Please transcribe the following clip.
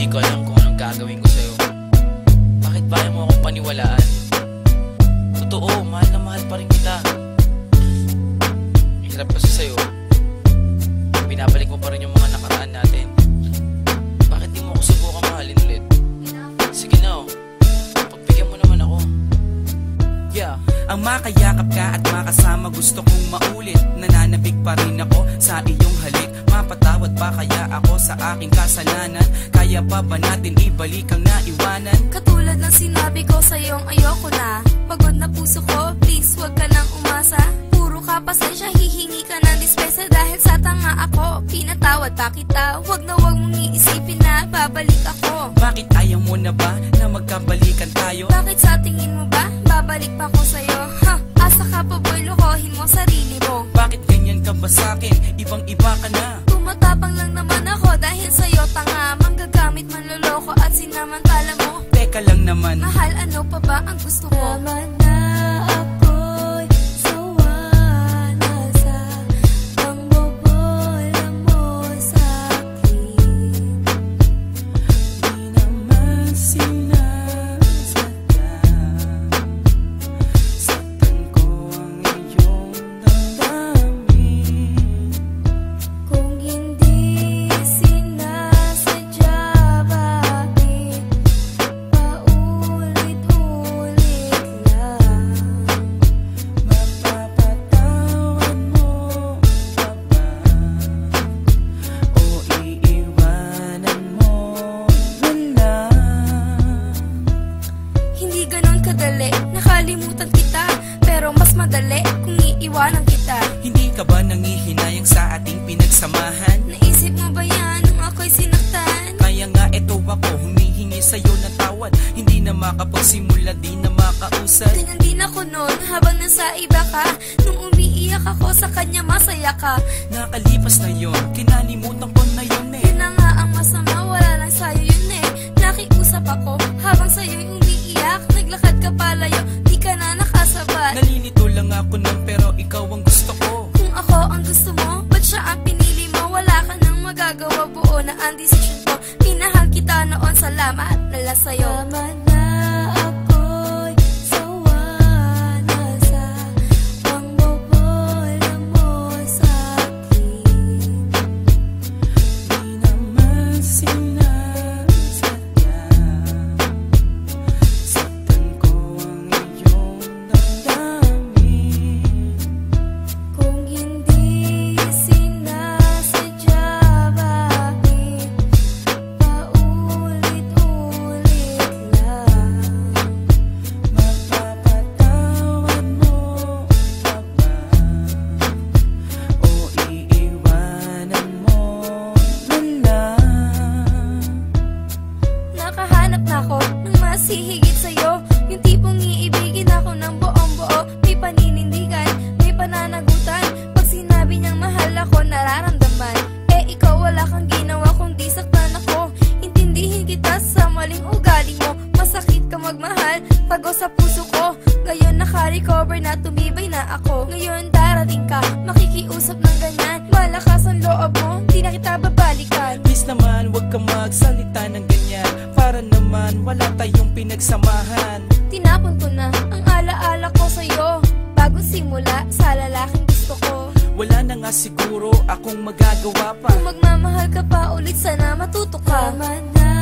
ko alam kung anong gagawin ko sa'yo. Bakit ba ayaw mo akong paniwalaan? Totoo, mahal na mahal pa rin kita. Hirap kasi sa'yo, binabalik mo pa rin yung mga nakaraan natin. Bakit di mo ako subukan mahalin ulit? Sige na, pagbigyan mo naman ako. Yeah. Ang makayakap ka at makasama gusto kong maulit. Nananabig pa rin ako sa iyong halik. Mapatawad ba kaya ako sa aking kasalanan? Kaya pa ba natin ibalik ang naiwanan? Katulad ng sinabi ko sa'yong ayoko na. Pagod na puso ko, please wag ka nang umasa. Puro ka pasensya, hihingi ka ng dispensa. Dahil sa tanga ako, pinatawad pa kita. Wag na wag mong iisipin na babalik ako. Bakit ayaw mo na ba na magkabalikan tayo? Bakit sa tingin mo ba babalik pa ako sa'yo? Ha, asa ka pa boy, lokohin mo sarili mo. Bakit ganyan ka ba sa'kin? Ibang iba ka na. Tumatapang lang naman ako dahil sa'yo tanga. Manggagamit, manloloko at sinamantala mo. Teka lang naman, Mahal, ano pa ba ang gusto ko? Tama na ako'y sawa na sa pangbobola mo sa'kin. di naman sinasadya. Saktan ko ang iyong damdamin. Kung hindi sinasadya, bakit paulit-ulit lang? Mapapatawan mo pa ba? O iiwanan mo na lang? Hindi ganon kadali, nakalimutan kita. Pero mas madali kung iiwanan kita. Hindi ka ba nangihinayang sa ating pinagsamahan? Naisip mo ba yan nung ako'y sinaktan? Kaya nga eto ako, humihingi sa'yo ng tawad. Hindi na makapagsimula, di na makausad. Ganyan din ako noon habang nasa iba ka. Nung umiiyak ako sa kanya, masaya ka. Nakalipas na yon, kinalimutan ko na yun eh. Yun na nga ang masama, wala lang sa'yo yun eh. Nakiusap ako habang sa'yo'y umiiyak. Naglakad ka palayo, di ka na nakasabat. Nalilito lang ako nun pero ikaw ang gusto ko. Kung ako ang gusto mo, ba't siya ang pinili mo? Wala ka nang magagawa, buo na ang desisyon ko. Minahal kita noon, salamat na lang sa'yo. Tama na ako'y sawa na sa pangbobola mo sa'kin. Di naman sinasadya. Saktan ko ang iyong damdamin. Kung hindi sinasadya, bakit paulit-ulit lang? Mapapatawan mo pa ba? O iiwanan mo na lang? Nakahanap na ako ng mas hihigit sa'yo. Yung tipong iibigin ako ng buong-buo. May paninindigan, may pananagutan. Pag sinabi niyang mahal ako, nararamdaman. Eh ikaw wala kang ginawa kundi saktan ako. Intindihin kita sa maling ugali mo. Masakit ka magmahal, pagod sa puso ko. Ngayon naka-recover na, tumibay na ako. Ngayon darating ka, makikiusap ng ganyan. Malakas ang loob mo, di na kita babalikan. Please naman, wag kang magsalita ng ganyan. Para naman, wala tayong pinagsamahan. Tinapon ko na ang alaala ko sa'yo. Bagong simula sa lalaking gusto ko. Wala na nga siguro akong magagawa pa. Kung magmamahal ka pa ulit, sana matuto ka. Tama na